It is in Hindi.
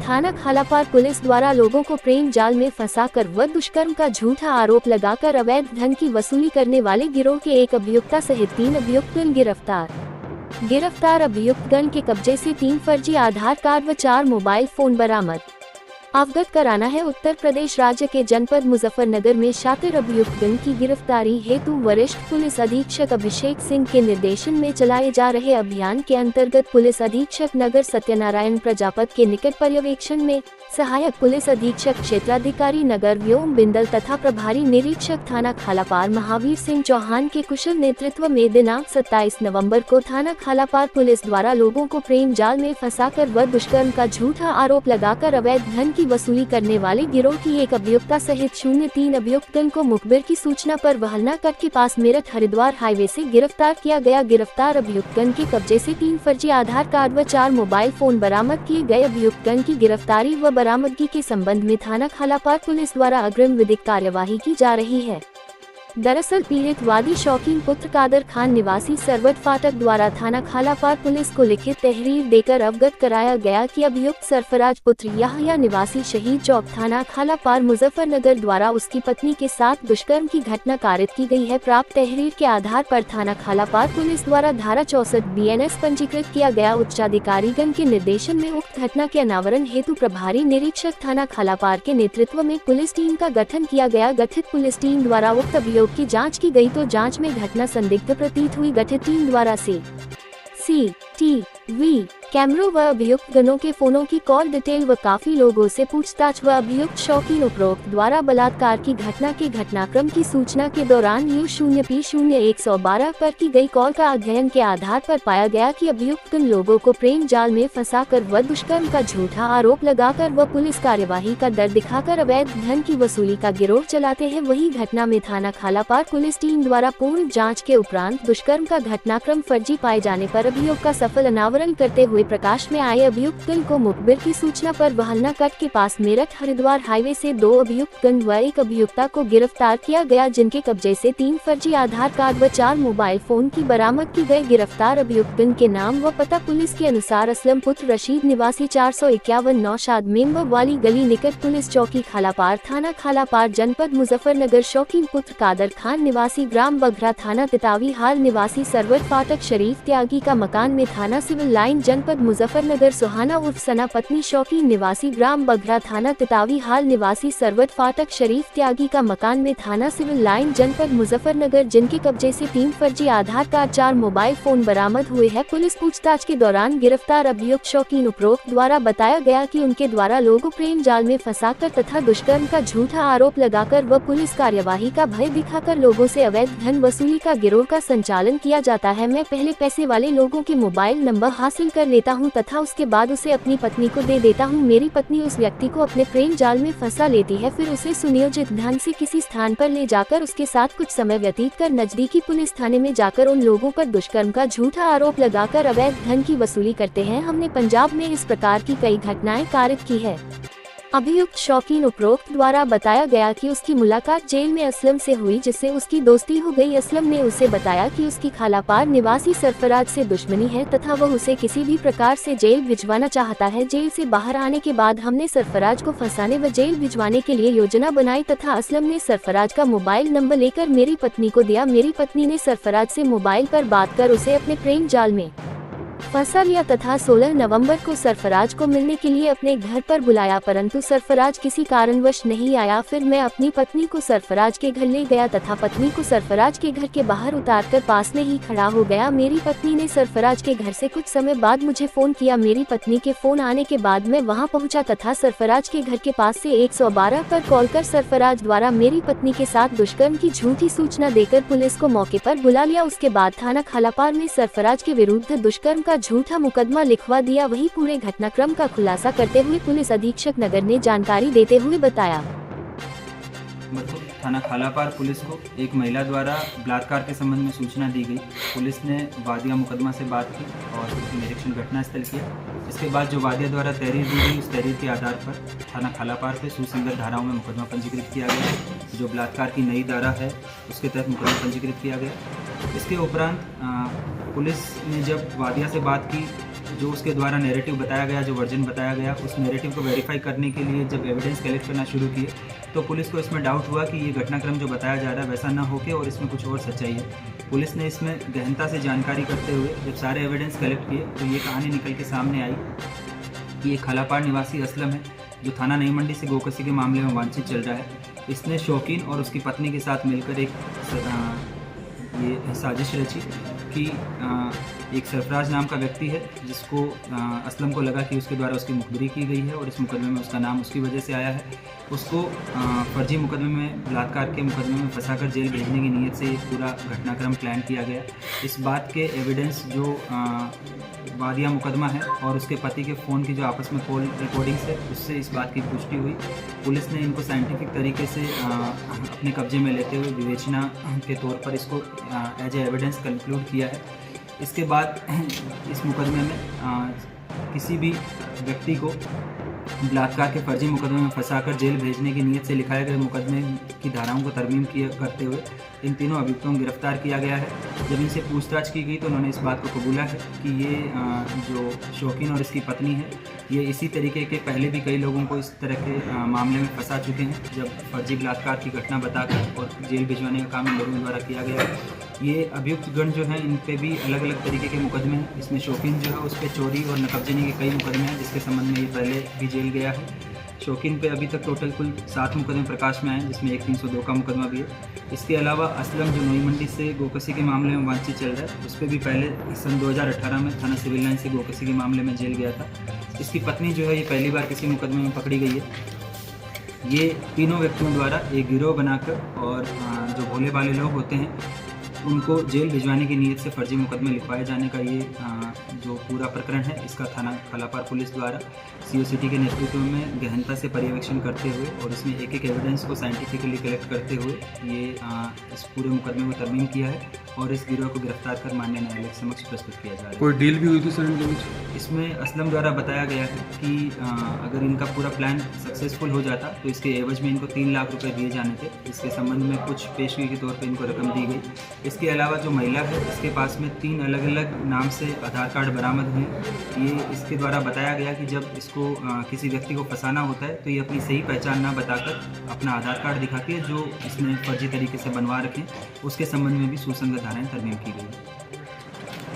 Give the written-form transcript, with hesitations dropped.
थाना खालापार पुलिस द्वारा लोगों को प्रेम जाल में फंसाकर व दुष्कर्म का झूठा आरोप लगाकर अवैध धन की वसूली करने वाले गिरोह के एक अभियुक्ता सहित 3 अभियुक्तगण गिरफ्तार अभियुक्तगण के कब्जे से 3 फर्जी आधार कार्ड व 4 मोबाइल फोन बरामद। अवगत कराना है, उत्तर प्रदेश राज्य के जनपद मुजफ्फरनगर में शातिर अभियुक्तगण की गिरफ्तारी हेतु वरिष्ठ पुलिस अधीक्षक अभिषेक सिंह के निर्देशन में चलाए जा रहे अभियान के अंतर्गत पुलिस अधीक्षक नगर सत्यनारायण प्रजापत के निकट पर्यवेक्षण में सहायक पुलिस अधीक्षक क्षेत्राधिकारी नगर व्योम बिंदल तथा प्रभारी निरीक्षक थाना खालापार महावीर सिंह चौहान के कुशल नेतृत्व में दिनांक 27 नवंबर को थाना खालापार पुलिस द्वारा लोगों को प्रेम जाल में फंसाकर व दुष्कर्म का झूठा आरोप लगाकर अवैध धन की वसूली करने वाले गिरोह की एक अभियुक्ता सहित 03 अभियुक्तगण को मुखबिर की सूचना पर वहलना कट के पास मेरठ हरिद्वार हाईवे से गिरफ्तार किया गया। गिरफ्तार अभियुक्तगण के कब्जे से 3 फर्जी आधार कार्ड व 4 मोबाइल फोन बरामद किए गए। अभियुक्तगण की गिरफ्तारी व बरामदगी के संबंध में थाना खालापार पुलिस द्वारा अग्रिम विधिक कार्यवाही की जा रही है। दरअसल पीड़ित वादी शौकीन पुत्र कादर खान निवासी सरवट फाटक द्वारा थाना खालापार पुलिस को लिखित तहरीर देकर अवगत कराया गया कि अभियुक्त सरफराज पुत्र याहया निवासी शहीद चौक थाना खालापार मुजफ्फरनगर द्वारा उसकी पत्नी के साथ दुष्कर्म की घटना कारित की गई है। प्राप्त तहरीर के आधार पर थाना खालापार पुलिस द्वारा धारा 64 BNS पंजीकृत किया गया। उच्चाधिकारीगण के निर्देशन में उक्त घटना के अनावरण हेतु प्रभारी निरीक्षक थाना खालापार के नेतृत्व में पुलिस टीम का गठन किया गया। गठित पुलिस टीम द्वारा उक्त अभियोग की जांच की गई तो जांच में घटना संदिग्ध प्रतीत हुई। गठित टीम द्वारा CCTV कैमरों व अभियुक्त गणों के फोनों की कॉल डिटेल व काफी लोगों से पूछताछ व अभियुक्त शौकीन उपरोक्त द्वारा बलात्कार की घटना के घटनाक्रम की सूचना के दौरान U0P0112 पर की गई कॉल का अध्ययन के आधार पर पाया गया कि अभियुक्त लोगों को प्रेम जाल में फंसाकर व दुष्कर्म का झूठा आरोप लगाकर व पुलिस कार्यवाही का डर दिखाकर अवैध धन की वसूली का गिरोह चलाते हैं। वही घटना में थाना खालापार पुलिस टीम द्वारा पूर्ण जाँच के उपरांत दुष्कर्म का घटनाक्रम फर्जी पाए जाने पर अभियोग का सफल अनावरण करते हुए प्रकाश में आए। अभियुक्तगण को मुखबिर की सूचना पर वहलना कट के पास मेरठ हरिद्वार हाईवे से 2 अभियुक्तगण व एक अभियुक्ता को गिरफ्तार किया गया, जिनके कब्जे से 3 फर्जी आधार कार्ड व 4 मोबाइल फोन की बरामद की गई। गिरफ्तार अभियुक्तगण के नाम व पता पुलिस के अनुसार असलम पुत्र रशीद निवासी 451 नौशाद मेंबर वाली गली निकट पुलिस चौकी खालापार थाना खालापार जनपद मुजफ्फरनगर शौकीन पुत्र कादर खान निवासी ग्राम बघरा थाना तितावी हाल निवासी सरवट फाटक शरीफ त्यागी का मकान में थाना सिविल लाइन जनपद मुजफ्फरनगर सुहाना उर्फ सना पत्नी शौकीन निवासी ग्राम बघरा थाना तितावी हाल निवासी सरवट फाटक शरीफ त्यागी का मकान में थाना सिविल लाइन जनपद मुजफ्फरनगर, जिनके कब्जे से 3 फर्जी आधार कार्ड 4 मोबाइल फोन बरामद हुए हैं। पुलिस पूछताछ के दौरान गिरफ्तार अभियुक्त शौकीन उपरोक्त द्वारा बताया गया कि उनके द्वारा लोगों प्रेम जाल में फंसाकर तथा दुष्कर्म का झूठा आरोप लगाकर व पुलिस कार्यवाही का भय दिखाकर लोगों से अवैध धन वसूली का गिरोह का संचालन किया जाता है। मैं पहले पैसे वाले लोगों के मोबाइल नंबर हासिल कर लेता हूं तथा उसके बाद उसे अपनी पत्नी को दे देता हूं। मेरी पत्नी उस व्यक्ति को अपने प्रेम जाल में फंसा लेती है, फिर उसे सुनियोजित ढंग से किसी स्थान पर ले जाकर उसके साथ कुछ समय व्यतीत कर नजदीकी पुलिस थाने में जाकर उन लोगों पर दुष्कर्म का झूठा आरोप लगाकर अवैध धन की वसूली करते हैं। हमने पंजाब में इस प्रकार की कई घटनाएं कारित की है। अभियुक्त शौकीन उपरोक्त द्वारा बताया गया कि उसकी मुलाकात जेल में असलम से हुई, जिससे उसकी दोस्ती हो गई। असलम ने उसे बताया कि उसकी खालापार निवासी सरफराज से दुश्मनी है तथा वह उसे किसी भी प्रकार से जेल भिजवाना चाहता है। जेल से बाहर आने के बाद हमने सरफराज को फंसाने व जेल भिजवाने के लिए योजना बनाई तथा असलम ने सरफराज का मोबाइल नंबर लेकर मेरी पत्नी को दिया। मेरी पत्नी ने सरफराज से मोबाइल पर बात कर उसे अपने प्रेम जाल में फंसा लिया तथा 16 नवंबर को सरफराज को मिलने के लिए अपने घर पर बुलाया, परंतु सरफराज किसी कारणवश नहीं आया। फिर मैं अपनी पत्नी को सरफराज के घर ले गया तथा पत्नी को सरफराज के घर के बाहर उतारकर पास में ही खड़ा हो गया। मेरी पत्नी ने सरफराज के घर से कुछ समय बाद मुझे फोन किया। मेरी पत्नी के फोन आने के बाद मैं वहां पहुंचा तथा सरफराज के घर के पास से 112 पर कॉल कर सरफराज द्वारा मेरी पत्नी के साथ दुष्कर्म की झूठी सूचना देकर पुलिस को मौके पर बुला लिया। उसके बाद थाना खालापार में सरफराज के विरुद्ध दुष्कर्म का झूठा मुकदमा लिखवा दिया। वही पूरे घटनाक्रम का खुलासा करते हुए पुलिस अधीक्षक नगर ने जानकारी देते हुए बताया। थाना खालापार पुलिस को एक महिला द्वारा बलात्कार के संबंध में सूचना दी गई। पुलिस ने वादिया मुकदमा से बात की और निरीक्षण घटनास्थल किया। इसके बाद जो वादिया द्वारा तहरीर दी गई, उस तहरीर के आधार पर थाना खालापार पे सुसंगत धाराओं में मुकदमा पंजीकृत किया गया। जो बलात्कार की नई धारा है उसके तहत मुकदमा पंजीकृत किया गया। इसके उपरांत पुलिस ने जब वादिया से बात की जो उसके द्वारा नैरेटिव बताया गया, जो वर्जन बताया गया, उस नैरेटिव को वेरीफाई करने के लिए जब एविडेंस कलेक्ट करना शुरू किए तो पुलिस को इसमें डाउट हुआ कि ये घटनाक्रम जो बताया जा रहा है वैसा ना होके और इसमें कुछ और सच्चाई है। पुलिस ने इसमें गहनता से जानकारी करते हुए जब सारे एविडेंस कलेक्ट किए तो ये कहानी निकल के सामने आई कि ये खालापाड़ निवासी असलम है, जो थाना नई मंडी से गोकसी के मामले में वांछित चल रहा है। इसने शौकीन और उसकी पत्नी के साथ मिलकर ये साजिश रची कि एक सरफराज नाम का व्यक्ति है जिसको असलम को लगा कि उसके द्वारा उसकी मुखबिरी की गई है और इस मुकदमे में उसका नाम उसकी वजह से आया है। उसको फर्जी मुकदमे में, बलात्कार के मुकदमे में फंसाकर जेल भेजने की नीयत से पूरा घटनाक्रम प्लान किया गया। इस बात के एविडेंस जो वादिया मुकदमा है और उसके पति के फ़ोन की जो आपस में कॉल रिकॉर्डिंग्स है उससे इस बात की पुष्टि हुई। पुलिस ने इनको साइंटिफिक तरीके से अपने कब्जे में लेते हुए विवेचना के तौर पर इसको एज ए एविडेंस कंक्लूड किया है। इसके बाद इस मुकदमे में किसी भी व्यक्ति को बलात्कार के फर्जी मुकदमे में फंसाकर जेल भेजने की नीयत से लिखाए गए मुकदमे की धाराओं को तरमीम करते हुए इन तीनों अभियुक्तों को गिरफ्तार किया गया है। जब इनसे पूछताछ की गई तो उन्होंने इस बात को कबूला है कि ये जो शौकीन और इसकी पत्नी है ये इसी तरीके के पहले भी कई लोगों को इस तरह के मामले में फंसा चुके हैं, जब फर्जी बलात्कार की घटना बताकर और जेल भिजवाने का काम इन लोगों द्वारा किया गया है। ये अभियुक्त गण जो हैं इन पे भी अलग अलग तरीके के मुकदमे हैं। इसमें शौकीन जो है उस पर चोरी और नकबजनी के कई मुकदमे हैं जिसके संबंध में ये पहले भी जेल गया है। शौकीन पे अभी तक टोटल कुल 7 मुकदमे प्रकाश में आए हैं जिसमें एक 302 का मुकदमा भी है। इसके अलावा असलम जो नई मंडी से गोकसी के मामले में वांछित चल रहा है उस पर भी पहले सन 2018 में थाना सिविल लाइन से गोकसी के मामले में जेल गया था। इसकी पत्नी जो है ये पहली बार किसी मुकदमे में पकड़ी गई है। ये तीनों व्यक्तियों द्वारा एक गिरोह बनाकर और जो भोले भाले लोग होते हैं उनको जेल भिजवाने की नीयत से फर्जी मुकदमे लिखवाए जाने का ये जो पूरा प्रकरण है इसका थाना खालापाड़ पुलिस द्वारा सीओ सिटी के नेतृत्व में गहनता से पर्यवेक्षण करते हुए और इसमें एक एक एविडेंस को साइंटिफिकली कलेक्ट करते हुए ये इस पूरे मुकदमे को तरमीम किया है और इस गिरोह को गिरफ्तार कर माननीय न्यायालय के समक्ष प्रस्तुत किया जा रहा है। कोई डील भी हुई थी सर इनके बीच? इसमें असलम द्वारा बताया गया है कि अगर इनका पूरा प्लान सक्सेसफुल हो जाता तो इसके एवज में इनको 3 लाख रुपए दिए जाने थे। इसके संबंध में कुछ पेशगी के तौर पर इनको रकम दी गई। इसके अलावा जो महिला है इसके पास में 3 अलग अलग नाम से आधार कार्ड बरामद हुए। ये इसके द्वारा बताया गया कि जब इसको किसी व्यक्ति को फंसाना होता है तो ये अपनी सही पहचान ना बताकर अपना आधार कार्ड दिखाती है जो इसने फर्जी तरीके से बनवा रखे। उसके संबंध में भी सुसंगत धाराएं तरमीम की गई।